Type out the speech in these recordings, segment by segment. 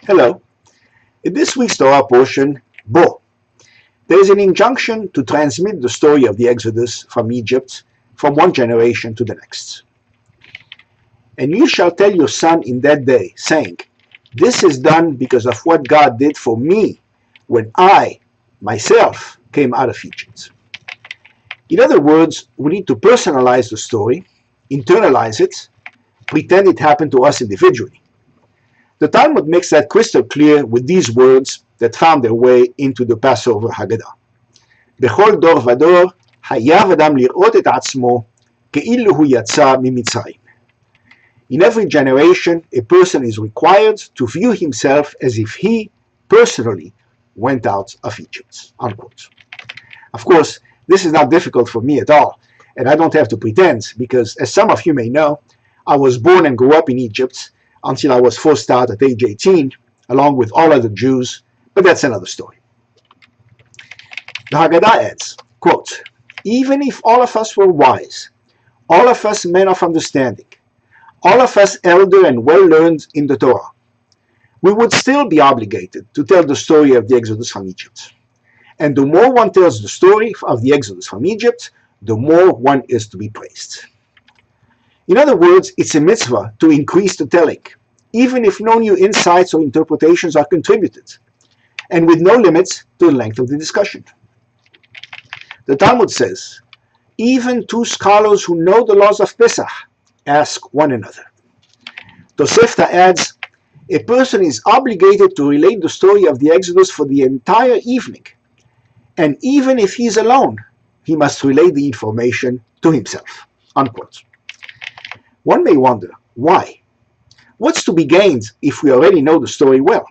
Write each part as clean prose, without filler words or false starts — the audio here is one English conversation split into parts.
Hello. In this week's Torah portion, Bo, there is an injunction to transmit the story of the Exodus from Egypt from one generation to the next. And you shall tell your son in that day, saying, this is done because of what God did for me when I, myself, came out of Egypt. In other words, we need to personalize the story, internalize it, pretend it happened to us individually. The Talmud makes that crystal clear with these words that found their way into the Passover Haggadah. Bechol dor vador hayav adam lirot et atzmo ke'ilu hu yatsa mimitzrayim. In every generation, a person is required to view himself as if he personally went out of Egypt. Unquote. Of course, this is not difficult for me at all, and I don't have to pretend because, as some of you may know, I was born and grew up in Egypt until I was forced out at age 18, along with all other Jews, but that's another story. The Haggadah adds, quote, even if all of us were wise, all of us men of understanding, all of us elder and well-learned in the Torah, we would still be obligated to tell the story of the Exodus from Egypt. And the more one tells the story of the Exodus from Egypt, the more one is to be praised. In other words, it's a mitzvah to increase the telling, even if no new insights or interpretations are contributed, and with no limits to the length of the discussion. The Talmud says, even two scholars who know the laws of Pesach ask one another. Tosefta adds, a person is obligated to relate the story of the Exodus for the entire evening, and even if he is alone, he must relate the information to himself. Unquote. One may wonder, why? What's to be gained if we already know the story well?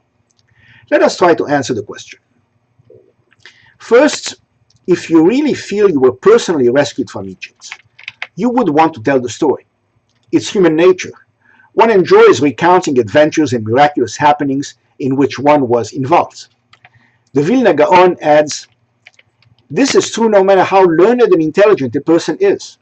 Let us try to answer the question. First, if you really feel you were personally rescued from Egypt, you would want to tell the story. It's human nature. One enjoys recounting adventures and miraculous happenings in which one was involved. The Vilna Gaon adds, this is true no matter how learned and intelligent a person is.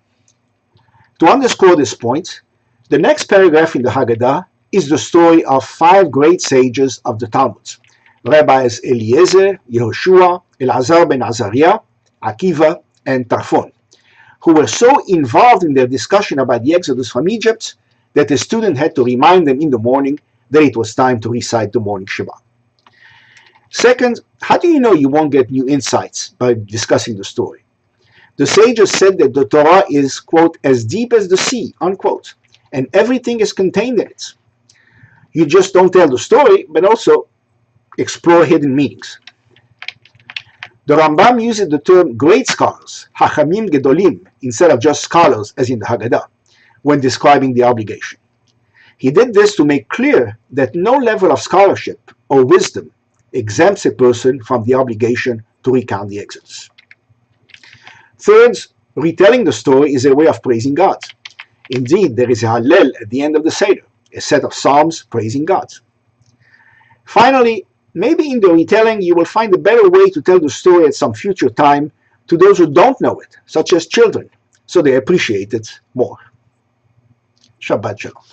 To underscore this point, the next paragraph in the Haggadah is the story of 5 great sages of the Talmud, Rabbis Eliezer, Yehoshua, Elazar ben Azariah, Akiva, and Tarfon, who were so involved in their discussion about the Exodus from Egypt that a student had to remind them in the morning that it was time to recite the morning Shema. Second, how do you know you won't get new insights by discussing the story? The sages said that the Torah is, quote, as deep as the sea, unquote, and everything is contained in it. You just don't tell the story, but also explore hidden meanings. The Rambam uses the term great scholars, Hachamim Gedolim, instead of just scholars as in the Haggadah, when describing the obligation. He did this to make clear that no level of scholarship or wisdom exempts a person from the obligation to recount the Exodus. Third, retelling the story is a way of praising God. Indeed, there is a Hallel at the end of the Seder, a set of psalms praising God. Finally, maybe in the retelling you will find a better way to tell the story at some future time to those who don't know it, such as children, so they appreciate it more. Shabbat Shalom.